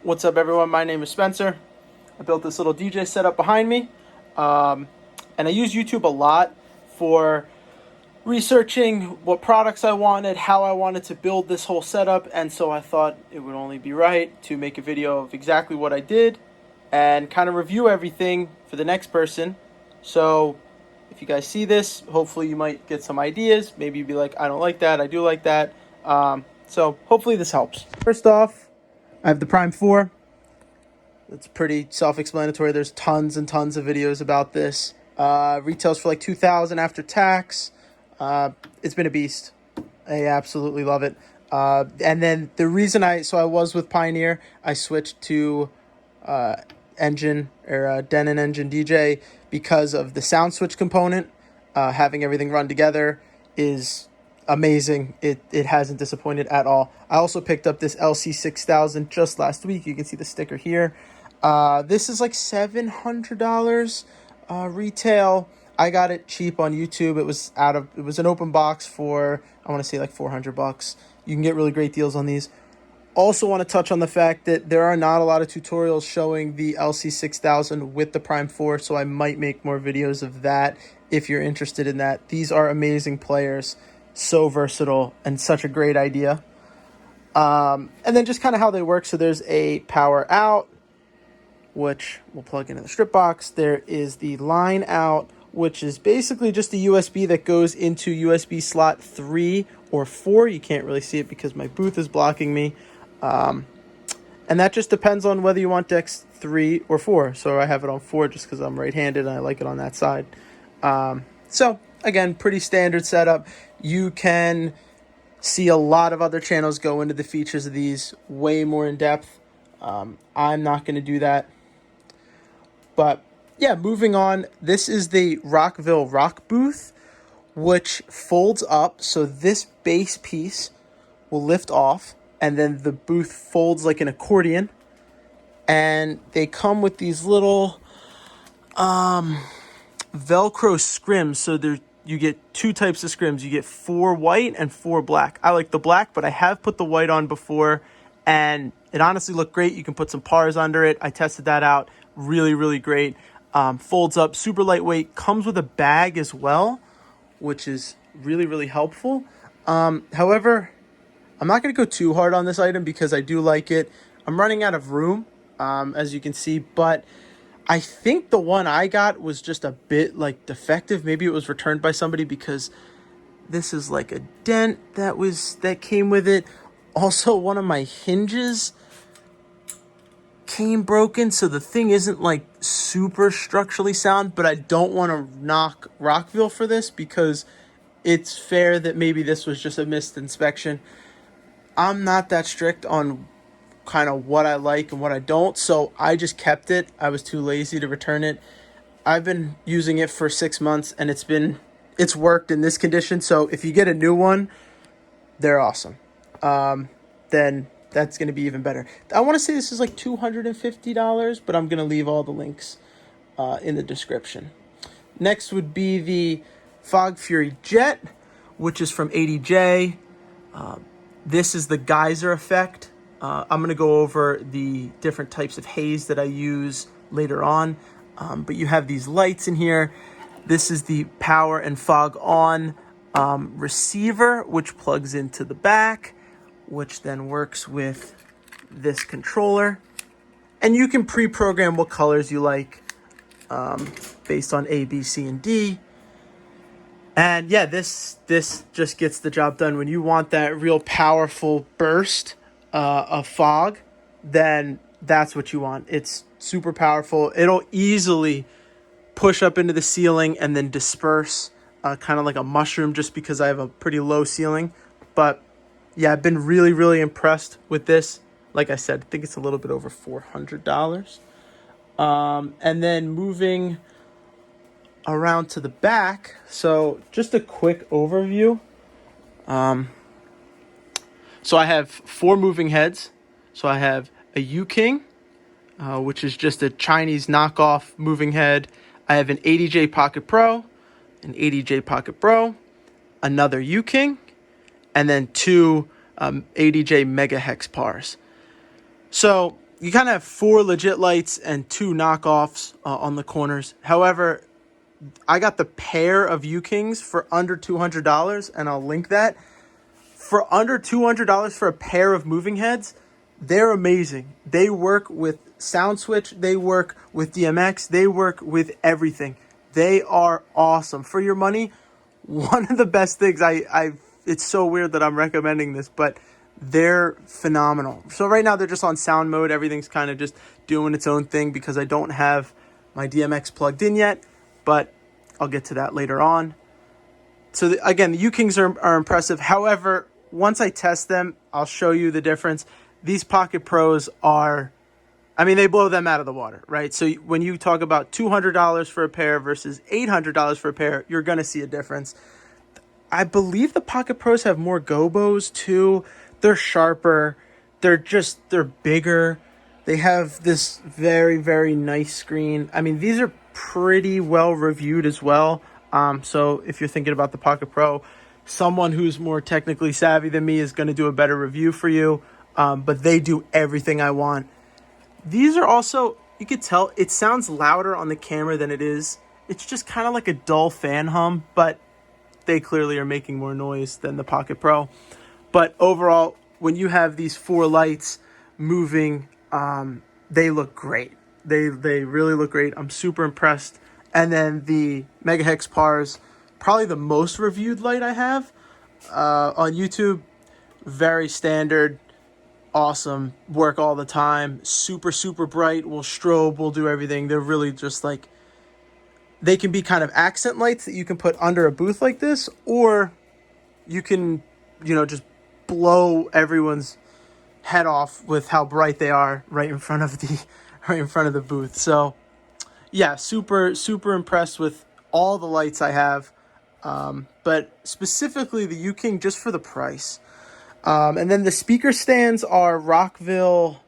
What's up, everyone? My name is Spencer. I built this little DJ setup behind me, and I use YouTube a lot for researching what products I wanted, how I wanted to build this whole setup, and so I thought it would only be right to make a video of exactly what I did and kind of review everything for the next person. So if you guys see this, hopefully you might get some ideas. Maybe you'd be like, I don't like that, I do like that. So hopefully this helps. First off, I have the Prime 4. It's pretty self-explanatory. There's tons and tons of videos about this. Retails for like $2,000 after tax. It's been a beast. I absolutely love it. And then the reason I was with Pioneer, I switched to Denon Engine DJ because of the Soundswitch component. Having everything run together is amazing. It hasn't disappointed at all. I also picked up this LC6000 just last week. You can see the sticker here. This is like $700 retail. I got it cheap on YouTube. It was an open box for, I want to say like $400. You can get really great deals on these. Also want to touch on the fact that there are not a lot of tutorials showing the LC6000 with the Prime 4, so I might make more videos of that if you're interested in that. These are amazing players, so versatile, and such a great idea. And then just kind of how they work. So there's a power out, which we'll plug into the strip box. There is the line out, which is basically just a USB that goes into USB slot 3 or 4. You can't really see it because my booth is blocking me. And that just depends on whether you want decks 3 or 4. So I have it on 4 just because I'm right-handed and I like it on that side. So again, pretty standard setup. You can see a lot of other channels go into the features of these way more in depth. I'm not going to do that. But yeah, moving on. This is the Rockville rock booth, which folds up. So this base piece will lift off, and then the booth folds like an accordion. And they come with these little Velcro scrims. So you get two types of scrims. You get 4 white and 4 black. I like the black, but I have put the white on before, and it honestly looked great. You can put some pars under it. I tested that out. Really, really great. Folds up, super lightweight. Comes with a bag as well, which is really, really helpful. However, I'm not going to go too hard on this item because I do like it. I'm running out of room, as you can see, but I think the one I got was just a bit like defective. Maybe it was returned by somebody because this is like a dent that came with it. Also, one of my hinges came broken, so the thing isn't like super structurally sound, but I don't want to knock Rockville for this because it's fair that maybe this was just a missed inspection. I'm not that strict on kind of what I like and what I don't, so I just kept it. I was too lazy to return it. I've been using it for 6 months and it's worked in this condition. So if you get a new one, they're awesome. Then that's going to be even better. I want to say this is like $250, but I'm going to leave all the links in the description. Next would be the Fog Fury Jett, which is from ADJ. This is the geyser effect. I'm going to go over the different types of haze that I use later on. But you have these lights in here. This is the power and fog on receiver, which plugs into the back, which then works with this controller. And you can pre-program what colors you like based on A, B, C, and D. And yeah, this just gets the job done. When you want that real powerful burst of fog, then that's what you want. It's super powerful. It'll easily push up into the ceiling and then disperse kind of like a mushroom just because I have a pretty low ceiling. But yeah, I've been really, really impressed with this. Like I said, I think it's a little bit over $400. And then moving around to the back. So just a quick overview. So I have 4 moving heads. So I have a UKing, which is just a Chinese knockoff moving head. I have an ADJ Pocket Pro, an ADJ Pocket Pro, another UKing, and then 2 ADJ Mega Hex Pars. So you kind of have 4 legit lights and 2 knockoffs on the corners. However, I got the pair of UKings for under $200, and I'll link that. For under $200 for a pair of moving heads, they're amazing. They work with Soundswitch, they work with DMX, they work with everything. They are awesome. For your money, one of the best things, it's so weird that I'm recommending this, but they're phenomenal. So right now they're just on sound mode. Everything's kind of just doing its own thing because I don't have my DMX plugged in yet, but I'll get to that later on. So again, the UKings are impressive. However, once I test them, I'll show you the difference. These Pocket Pros are, I mean, they blow them out of the water, right? So when you talk about $200 for a pair versus $800 for a pair, you're going to see a difference. I believe the Pocket Pros have more gobos too. They're sharper. They're bigger. They have this very, very nice screen. I mean, these are pretty well reviewed as well. So if you're thinking about the Pocket Pro, someone who's more technically savvy than me is going to do a better review for you. But they do everything I want. These are also, you could tell, it sounds louder on the camera than it is. It's just kind of like a dull fan hum, but they clearly are making more noise than the Pocket Pro. But overall, when you have these 4 lights moving, they look great. They really look great. I'm super impressed. And then the Mega Hex Pars, probably the most reviewed light I have on YouTube. Very standard, awesome, work all the time, super, super bright, will strobe, will do everything. They're really just like, they can be kind of accent lights that you can put under a booth like this, or you can, just blow everyone's head off with how bright they are right in front of the booth. So yeah, super, super impressed with all the lights I have, but specifically the UKing just for the price. And then the speaker stands are Rockville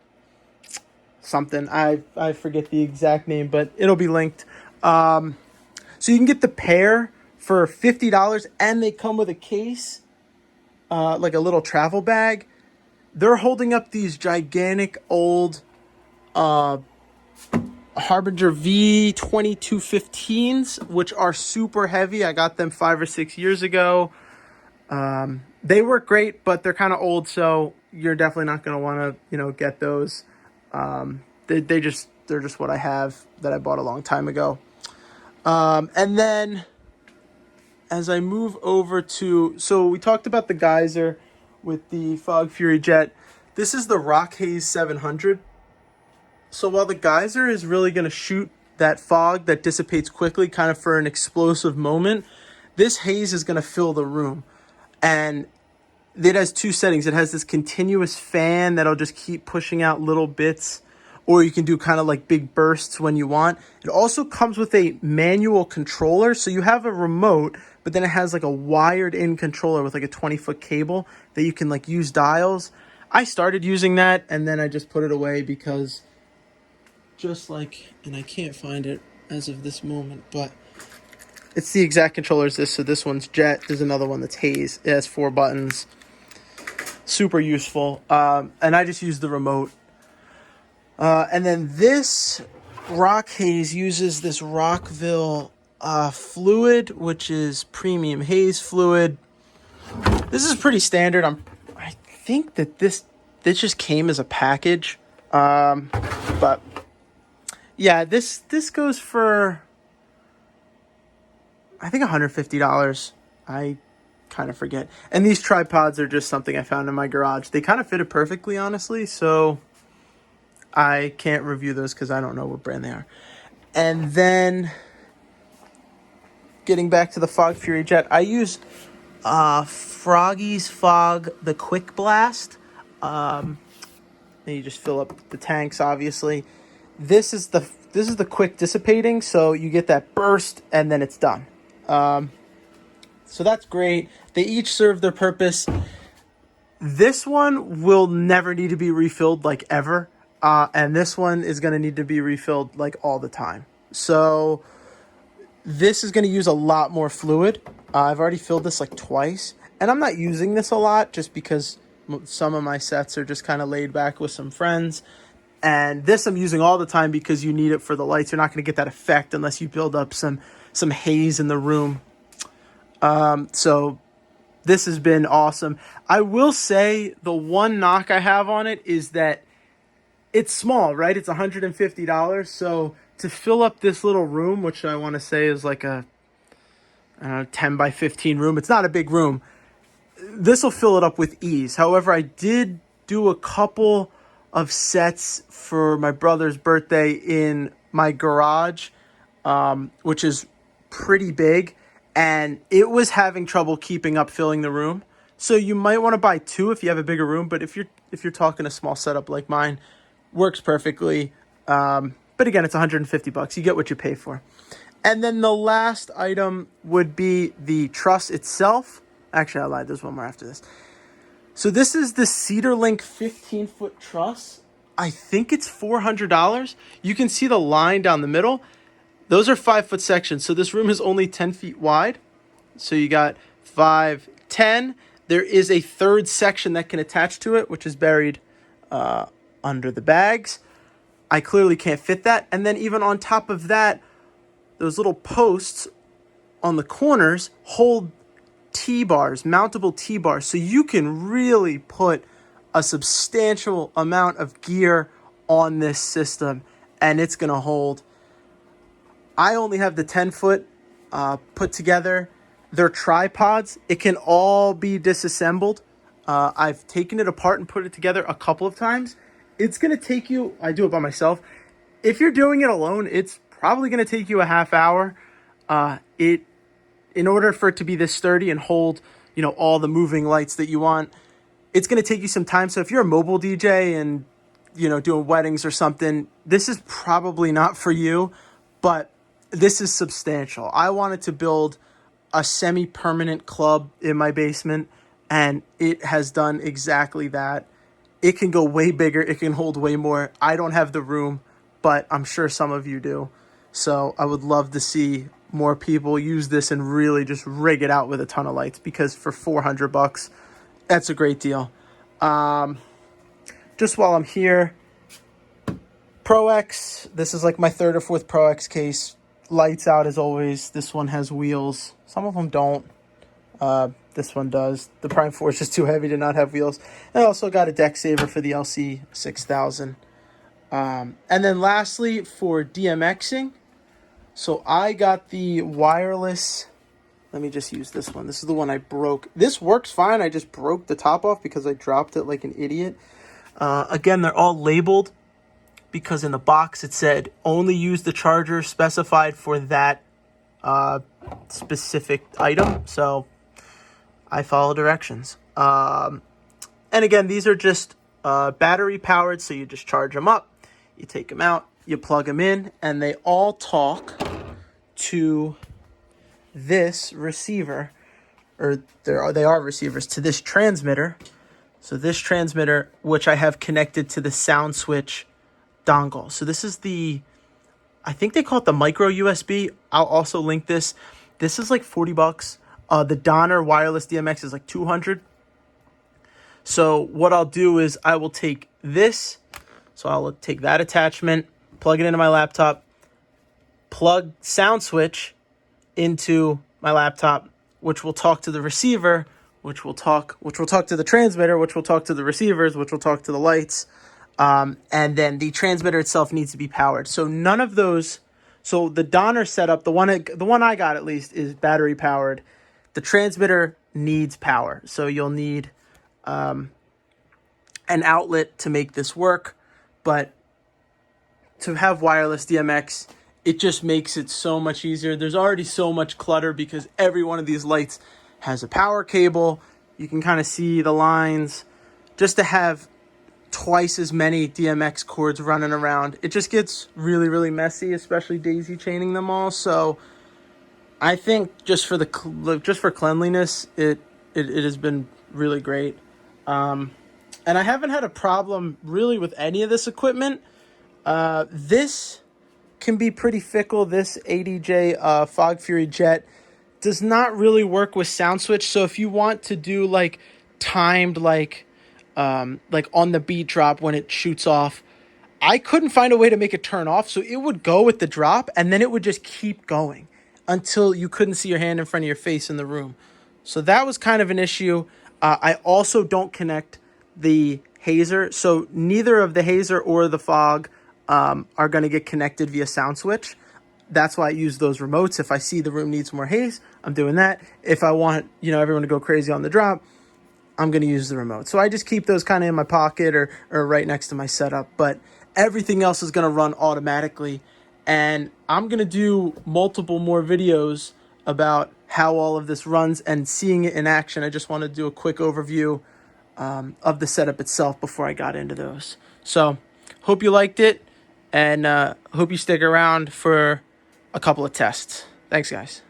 something. I forget the exact name, but it'll be linked. So you can get the pair for $50, and they come with a case, like a little travel bag. They're holding up these gigantic old Harbinger V2215s, which are super heavy. I got them 5 or 6 years ago. They work great, but they're kind of old, so you're definitely not going to want to, get those. They're just what I have that I bought a long time ago. And then as I move over to, so we talked about the geyser with the Fog Fury Jett. This is the Haze 700. So while the geyser is really going to shoot that fog that dissipates quickly, kind of for an explosive moment, this haze is going to fill the room. And it has 2 settings. It has this continuous fan that'll just keep pushing out little bits, or you can do kind of like big bursts when you want. It also comes with a manual controller. So you have a remote, but then it has like a wired in controller with like a 20-foot cable that you can like use dials. I started using that, and then I just put it away because and I can't find it as of this moment, but it's the exact controller as this. So this one's Jett. There's another one that's Haze. It has 4 buttons. Super useful. And I just use the remote. And then this Haze uses this Rockville fluid, which is premium haze fluid. This is pretty standard. I think that this just came as a package. But yeah, this goes for, I think, $150. I kind of forget. And these tripods are just something I found in my garage. They kind of fit it perfectly, honestly. So I can't review those because I don't know what brand they are. And then getting back to the Fog Fury Jett, I use Froggy's Fog, the Quick Blast. And you just fill up the tanks, obviously. This is the quick dissipating, so you get that burst and then it's done. So that's great. They each serve their purpose. This one will never need to be refilled, like, ever. And this one is going to need to be refilled like all the time. So this is going to use a lot more fluid. I've already filled this like twice, and I'm not using this a lot just because some of my sets are just kind of laid back with some friends. And this I'm using all the time because you need it for the lights. You're not going to get that effect unless you build up some haze in the room. So this has been awesome. I will say the one knock I have on it is that it's small, right? It's $150. So to fill up this little room, which I want to say is like a 10 by 15 room, it's not a big room. This will fill it up with ease. However, I did do a couple of sets for my brother's birthday in my garage, which is pretty big, and it was having trouble keeping up filling the room. So you might want to buy two if you have a bigger room, but if you're talking a small setup like mine, works perfectly. But again, it's $150. You get what you pay for. And then the last item would be the truss itself. Actually, I lied. There's one more after this. So this is the CedarsLink 15-foot truss. I think it's $400. You can see the line down the middle. Those are 5-foot sections. So this room is only 10 feet wide. So you got 5, 10. There is a third section that can attach to it, which is buried under the bags. I clearly can't fit that. And then even on top of that, those little posts on the corners hold T-bars, mountable T-bars. So you can really put a substantial amount of gear on this system, and it's going to hold. I only have the 10-foot put together. They're tripods. It can all be disassembled. I've taken it apart and put it together a couple of times. It's going to take you, I do it by myself. If you're doing it alone, it's probably going to take you a half hour. In order for it to be this sturdy and hold, all the moving lights that you want, it's going to take you some time. So if you're a mobile DJ and, doing weddings or something, this is probably not for you, but this is substantial. I wanted to build a semi-permanent club in my basement, and it has done exactly that. It can go way bigger. It can hold way more. I don't have the room, but I'm sure some of you do. So I would love to see more people use this and really just rig it out with a ton of lights, because for $400, that's a great deal. Just while I'm here, Pro X, this is like my third or fourth Pro X case. Lights out as always. This one has wheels. Some of them don't. This one does. The Prime 4 is just too heavy to not have wheels. And I also got a deck saver for the LC6000. And then lastly, for DMXing, so I got the wireless. Let me just use this one. This is the one I broke. This works fine. I just broke the top off because I dropped it like an idiot. Again, they're all labeled because in the box it said only use the charger specified for that specific item. So I follow directions. And again, these are just battery powered. So you just charge them up. You take them out. You plug them in, and they all talk to this receiver, or they are receivers, to this transmitter. So this transmitter, which I have connected to the Soundswitch dongle. So this is I think they call it the micro USB. I'll also link this. This is like $40. The Denon wireless DMX is like $200. So what I'll do is I will take this. So I'll take that attachment, plug it into my laptop, plug Soundswitch into my laptop, which will talk to the receiver, which will talk to the transmitter, which will talk to the receivers, which will talk to the lights. And then the transmitter itself needs to be powered. So none of those. So the Denon setup, the one I got at least, is battery powered. The transmitter needs power. So you'll need an outlet to make this work. But to have wireless DMX, it just makes it so much easier. There's already so much clutter because every one of these lights has a power cable. You can kind of see the lines. Just to have twice as many DMX cords running around, it just gets really, really messy, especially daisy chaining them all. So I think just for cleanliness, it has been really great. And I haven't had a problem really with any of this equipment. This can be pretty fickle. This ADJ Fog Fury Jett does not really work with Soundswitch. So if you want to do timed, like on the beat drop when it shoots off, I couldn't find a way to make it turn off. So it would go with the drop and then it would just keep going until you couldn't see your hand in front of your face in the room. So that was kind of an issue. I also don't connect the Hazer. So neither of the Hazer or the Fog are going to get connected via Soundswitch. That's why I use those remotes. If I see the room needs more Haze, I'm doing that. If I want, everyone to go crazy on the drop, I'm going to use the remote. So I just keep those kind of in my pocket or right next to my setup. But everything else is going to run automatically. And I'm going to do multiple more videos about how all of this runs and seeing it in action. I just want to do a quick overview of the setup itself before I got into those. So hope you liked it, and hope you stick around for a couple of tests. Thanks, guys.